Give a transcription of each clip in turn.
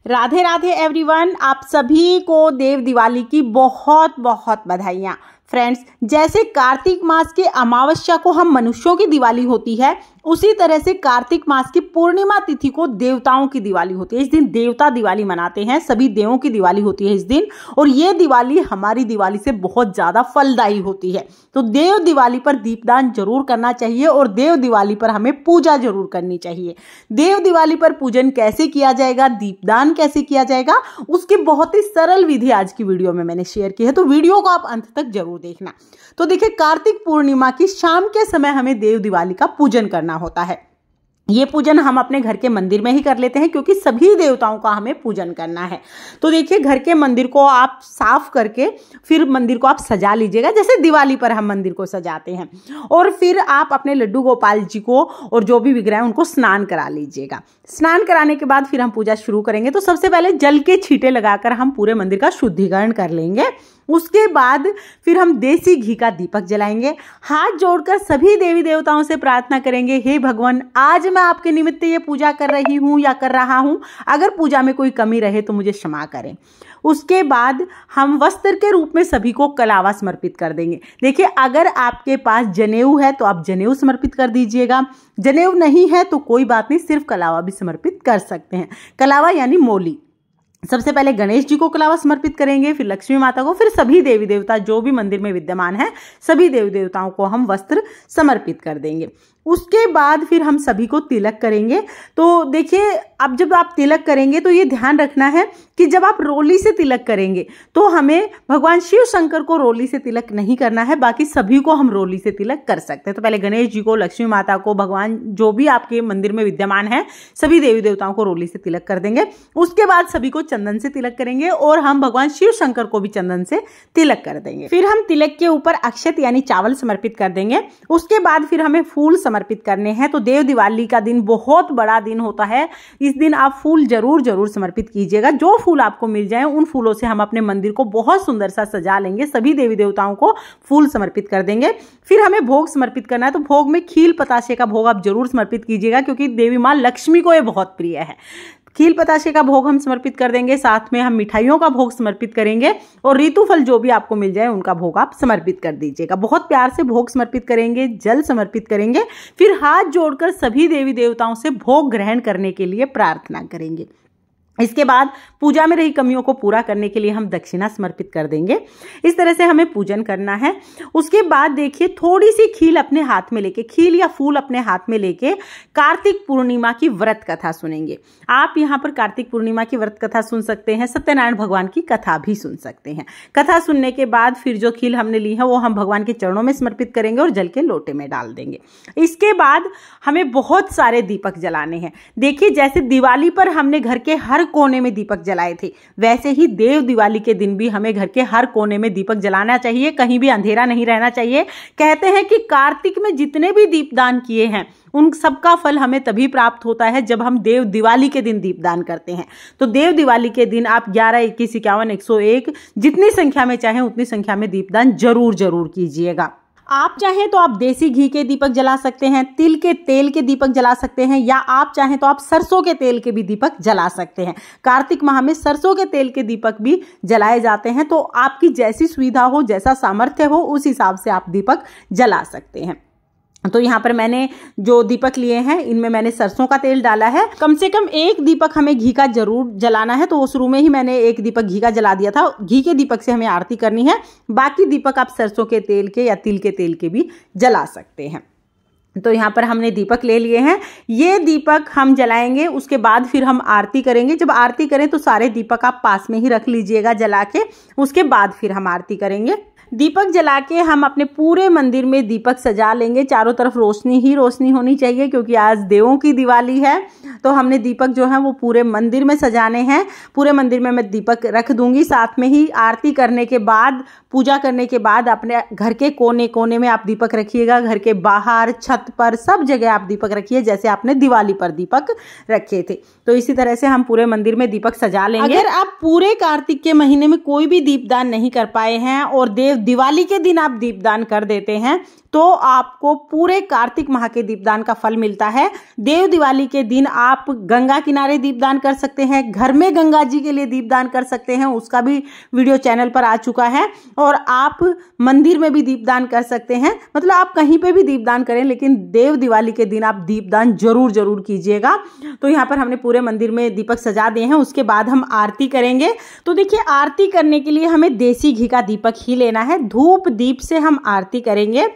Radhe Radhe everyone, आप सभी को देव दिवाली की बहुत बहुत बधाइयाँ। फ्रेंड्स, जैसे कार्तिक मास के अमावस्या को हम मनुष्यों की दिवाली होती है, उसी तरह से कार्तिक मास की पूर्णिमा तिथि को देवताओं की दिवाली होती है। इस दिन देवता दिवाली मनाते हैं, सभी देवों की दिवाली होती है इस दिन। और ये दिवाली हमारी दिवाली से बहुत ज़्यादा फलदायी होती है। तो देव दिवाली पर दीपदान जरूर करना चाहिए और देव दिवाली पर हमें पूजा जरूर करनी चाहिए। देव दिवाली पर पूजन कैसे किया जाएगा, दीपदान कैसे किया जाएगा, उसकी बहुत ही सरल विधि आज की वीडियो में मैंने शेयर की है, तो वीडियो को आप अंत तक जरूर देखना। तो देखिए, कार्तिक पूर्णिमा की शाम के समय हमें देव दिवाली का पूजन करना होता है। ये पूजन हम अपने घर के मंदिर में ही कर लेते हैं, क्योंकि सभी देवताओं का हमें पूजन करना है। तो देखिए, घर के मंदिर को आप साफ करके फिर मंदिर को आप सजा लीजिएगा, जैसे दिवाली पर हम मंदिर को सजाते हैं। और फिर आप अपने लड्डू गोपाल जी को और जो भी विग्रह हैं उनको स्नान करा लीजिएगा। स्नान कराने के बाद फिर हम पूजा शुरू करेंगे। तो सबसे पहले जल के छींटे लगाकर हम पूरे मंदिर का शुद्धिकरण कर लेंगे। उसके बाद फिर हम देसी घी का दीपक जलाएंगे। हाथ जोड़कर सभी देवी देवताओं से प्रार्थना करेंगे, हे भगवान, आज मैं आपके निमित्त ये पूजा कर रही हूँ या कर रहा हूँ, अगर पूजा में कोई कमी रहे तो मुझे क्षमा करें। उसके बाद हम वस्त्र के रूप में सभी को कलावा समर्पित कर देंगे। देखिए, अगर आपके पास जनेऊ है तो आप जनेऊ समर्पित कर दीजिएगा। जनेऊ नहीं है तो कोई बात नहीं, सिर्फ कलावा भी समर्पित कर सकते हैं। कलावा यानी मोली। सबसे पहले गणेश जी को कलावा समर्पित करेंगे, फिर लक्ष्मी माता को, फिर सभी देवी देवता जो भी मंदिर में विद्यमान है सभी देवी देवताओं को हम वस्त्र समर्पित कर देंगे। उसके बाद फिर हम सभी को तिलक करेंगे। तो देखिए, अब जब आप तिलक करेंगे तो ये ध्यान रखना है कि जब आप रोली से तिलक करेंगे तो हमें भगवान शिव शंकर को रोली से तिलक नहीं करना है, बाकी सभी को हम रोली से तिलक कर सकते हैं। तो पहले गणेश जी को, लक्ष्मी माता को, भगवान जो भी आपके मंदिर में विद्यमान है सभी देवी देवताओं को रोली से तिलक कर देंगे। उसके बाद सभी को चंदन से तिलक करेंगे और हम भगवान शिव शंकर को भी चंदन से तिलक कर देंगे। फिर हम तिलक के ऊपर अक्षत यानी चावल समर्पित कर देंगे। उसके बाद फिर हमें फूल समर्पित करने हैं। तो देव दिवाली का दिन बहुत बड़ा दिन होता है। इस दिन आप फूल जरूर समर्पित कीजिएगा। जो फूल आपको मिल जाए उन फूलों से हम अपने मंदिर को बहुत सुंदर सा सजा लेंगे। सभी देवी देवताओं को फूल समर्पित कर देंगे। फिर हमें भोग समर्पित करना है। तो भोग में खील पताशे का भोग आप जरूर समर्पित कीजिएगा, क्योंकि देवी मां लक्ष्मी को ये बहुत प्रिय है। खील पताशे का भोग हम समर्पित कर देंगे, साथ में हम मिठाइयों का भोग समर्पित करेंगे और ऋतु फल जो भी आपको मिल जाए उनका भोग आप समर्पित कर दीजिएगा। बहुत प्यार से भोग समर्पित करेंगे, जल समर्पित करेंगे। फिर हाथ जोड़कर सभी देवी देवताओं से भोग ग्रहण करने के लिए प्रार्थना करेंगे। इसके बाद पूजा में रही कमियों को पूरा करने के लिए हम दक्षिणा समर्पित कर देंगे। इस तरह से हमें पूजन करना है। उसके बाद देखिए, थोड़ी सी खील अपने हाथ में लेके, खील या फूल अपने हाथ में लेके कार्तिक पूर्णिमा की व्रत कथा सुनेंगे। आप यहाँ पर कार्तिक पूर्णिमा की व्रत कथा सुन सकते हैं, सत्यनारायण भगवान की कथा भी सुन सकते हैं। कथा सुनने के बाद फिर जो खील हमने ली है वो हम भगवान के चरणों में समर्पित करेंगे और जल के लोटे में डाल देंगे। इसके बाद हमें बहुत सारे दीपक जलाने हैं। देखिए, जैसे दिवाली पर हमने घर के हर कोने में दीपक जलाए थे, वैसे ही देव दिवाली के दिन भी हमें घर के हर कोने में दीपक जलाना चाहिए। कहीं भी अंधेरा नहीं रहना चाहिए। कहते हैं कि कार्तिक में जितने भी दीपदान किए हैं उन सबका फल हमें तभी प्राप्त होता है जब हम देव दिवाली के दिन दीपदान करते हैं। तो देव दिवाली के दिन आप 11, 21, 51, 101 जितनी संख्या में चाहें उतनी संख्या में दीपदान जरूर कीजिएगा। आप चाहें तो आप देसी घी के दीपक जला सकते हैं, तिल के तेल के दीपक जला सकते हैं, या आप चाहें तो आप सरसों के तेल के भी दीपक जला सकते हैं। कार्तिक माह में सरसों के तेल के दीपक भी जलाए जाते हैं। तो आपकी जैसी सुविधा हो, जैसा सामर्थ्य हो, उस हिसाब से आप दीपक जला सकते हैं। तो यहाँ पर मैंने जो दीपक लिए हैं इनमें मैंने सरसों का तेल डाला है। कम से कम एक दीपक हमें घी का जरूर जलाना है। तो शुरू में ही मैंने एक दीपक घी का जला दिया था। घी के दीपक से हमें आरती करनी है। बाकी दीपक आप सरसों के तेल के या तिल के तेल के भी जला सकते हैं। तो यहाँ पर हमने दीपक ले लिए हैं। ये दीपक हम जलाएंगे, उसके बाद फिर हम आरती करेंगे। जब आरती करें तो सारे दीपक आप पास में ही रख लीजिएगा जला के, उसके बाद फिर हम आरती करेंगे। दीपक जला के हम अपने पूरे मंदिर में दीपक सजा लेंगे। चारों तरफ रोशनी ही रोशनी होनी चाहिए, क्योंकि आज देवों की दिवाली है। तो हमने दीपक जो है वो पूरे मंदिर में सजाने हैं। पूरे मंदिर में मैं दीपक रख दूंगी। साथ में ही आरती करने के बाद, पूजा करने के बाद अपने घर के कोने कोने में आप दीपक रखिएगा। घर के बाहर, छत पर, सब जगह आप दीपक रखिए, जैसे आपने दिवाली पर दीपक रखे थे। तो इसी तरह से हम पूरे मंदिर में दीपक सजा लेंगे। अगर आप पूरे कार्तिक के महीने में कोई भी दीपदान नहीं कर पाए हैं और देव दिवाली के दिन आप दीपदान कर देते हैं तो आपको पूरे कार्तिक माह के दीपदान का फल मिलता है। देव दिवाली के दिन आप गंगा किनारे दीपदान कर सकते हैं, घर में गंगा जी के लिए दीपदान कर सकते हैं, उसका भी वीडियो चैनल पर आ चुका है। और आप मंदिर में भी दीपदान कर सकते हैं, मतलब आप कहीं पे भी दीपदान करें, लेकिन देव दिवाली के दिन आप दीपदान जरूर कीजिएगा। तो यहाँ पर हमने पूरे मंदिर में दीपक सजा दिए हैं। उसके बाद हम आरती करेंगे। तो देखिए, आरती करने के लिए हमें देसी घी का दीपक ही लेना है। धूप दीप से हम आरती करेंगे।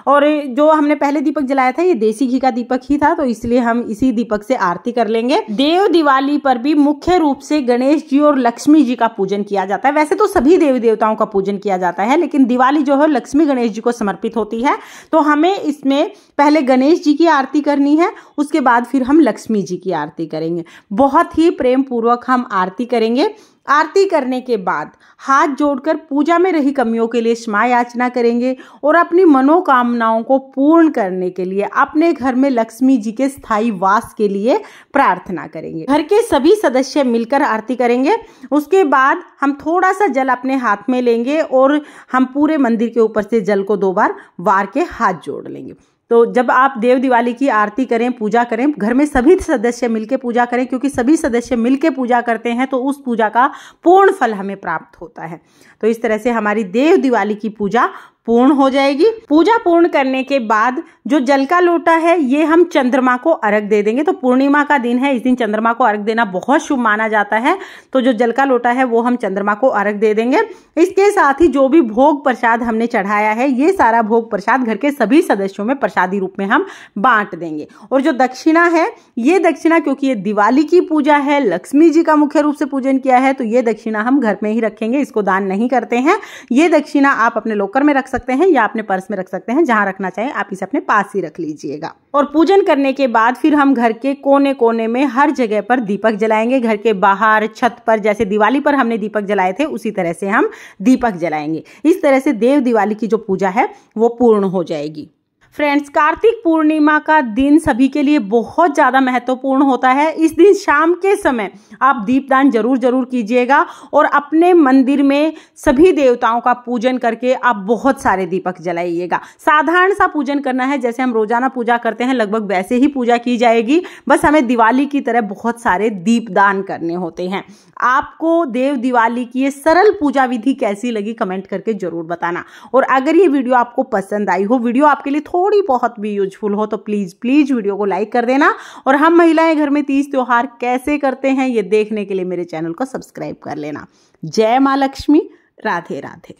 और जो हमने पहले दीपक जलाया था ये देसी घी का दीपक ही था, तो इसलिए हम इसी दीपक से आरती कर लेंगे। देव दिवाली पर भी मुख्य रूप से गणेश जी और लक्ष्मी जी का पूजन किया जाता है। वैसे तो सभी देवी देवताओं का पूजन किया जाता है, लेकिन दिवाली जो है लक्ष्मी गणेश जी को समर्पित होती है। तो हमें इसमें पहले गणेश जी की आरती करनी है, उसके बाद फिर हम लक्ष्मी जी की आरती करेंगे। बहुत ही प्रेम पूर्वक हम आरती करेंगे। आरती करने के बाद हाथ जोड़कर पूजा में रही कमियों के लिए क्षमा याचना करेंगे और अपनी मनोकामनाओं को पूर्ण करने के लिए अपने घर में लक्ष्मी जी के स्थायी वास के लिए प्रार्थना करेंगे। घर के सभी सदस्य मिलकर आरती करेंगे। उसके बाद हम थोड़ा सा जल अपने हाथ में लेंगे और हम पूरे मंदिर के ऊपर से जल को 2 बार वार के हाथ जोड़ लेंगे। तो जब आप देव दिवाली की आरती करें, पूजा करें, घर में सभी सदस्य मिलकर पूजा करें, क्योंकि सभी सदस्य मिलकर पूजा करते हैं तो उस पूजा का पूर्ण फल हमें प्राप्त होता है। तो इस तरह से हमारी देव दिवाली की पूजा पूर्ण हो जाएगी। पूजा पूर्ण करने के बाद जो जल का लोटा है ये हम चंद्रमा को अर्घ दे देंगे। तो पूर्णिमा का दिन है, इस दिन चंद्रमा को अर्घ देना बहुत शुभ माना जाता है। तो जो जल का लोटा है वो हम चंद्रमा को अर्घ दे देंगे। इसके साथ ही जो भी भोग प्रसाद हमने चढ़ाया है ये सारा भोग प्रसाद घर के सभी सदस्यों में प्रसादी रूप में हम बांट देंगे। और जो दक्षिणा है ये दक्षिणा, क्योंकि ये दिवाली की पूजा है, लक्ष्मी जी का मुख्य रूप से पूजन किया है, तो ये दक्षिणा हम घर में ही रखेंगे, इसको दान नहीं करते हैं। ये दक्षिणा आप अपने लॉकर में रख सकते हैं या अपने पर्स में रख सकते हैं, जहां रखना चाहें आप इसे अपने पास ही रख लीजिएगा। और पूजन करने के बाद फिर हम घर के कोने कोने में हर जगह पर दीपक जलाएंगे। घर के बाहर, छत पर, जैसे दिवाली पर हमने दीपक जलाए थे उसी तरह से हम दीपक जलाएंगे। इस तरह से देव दिवाली की जो पूजा है वो पूर्ण हो जाएगी। फ्रेंड्स, कार्तिक पूर्णिमा का दिन सभी के लिए बहुत ज़्यादा महत्वपूर्ण होता है। इस दिन शाम के समय आप दीपदान जरूर कीजिएगा और अपने मंदिर में सभी देवताओं का पूजन करके आप बहुत सारे दीपक जलाइएगा। साधारण सा पूजन करना है, जैसे हम रोजाना पूजा करते हैं लगभग वैसे ही पूजा की जाएगी। बस हमें दिवाली की तरह बहुत सारे दीपदान करने होते हैं। आपको देव दिवाली की ये सरल पूजा विधि कैसी लगी कमेंट करके जरूर बताना। और अगर ये वीडियो आपको पसंद आई हो, वीडियो आपके लिए थोड़ी बहुत भी यूजफुल हो, तो प्लीज वीडियो को लाइक कर देना। और हम महिलाएं घर में तीज त्योहार कैसे करते हैं ये देखने के लिए मेरे चैनल को सब्सक्राइब कर लेना। जय मां लक्ष्मी। राधे राधे।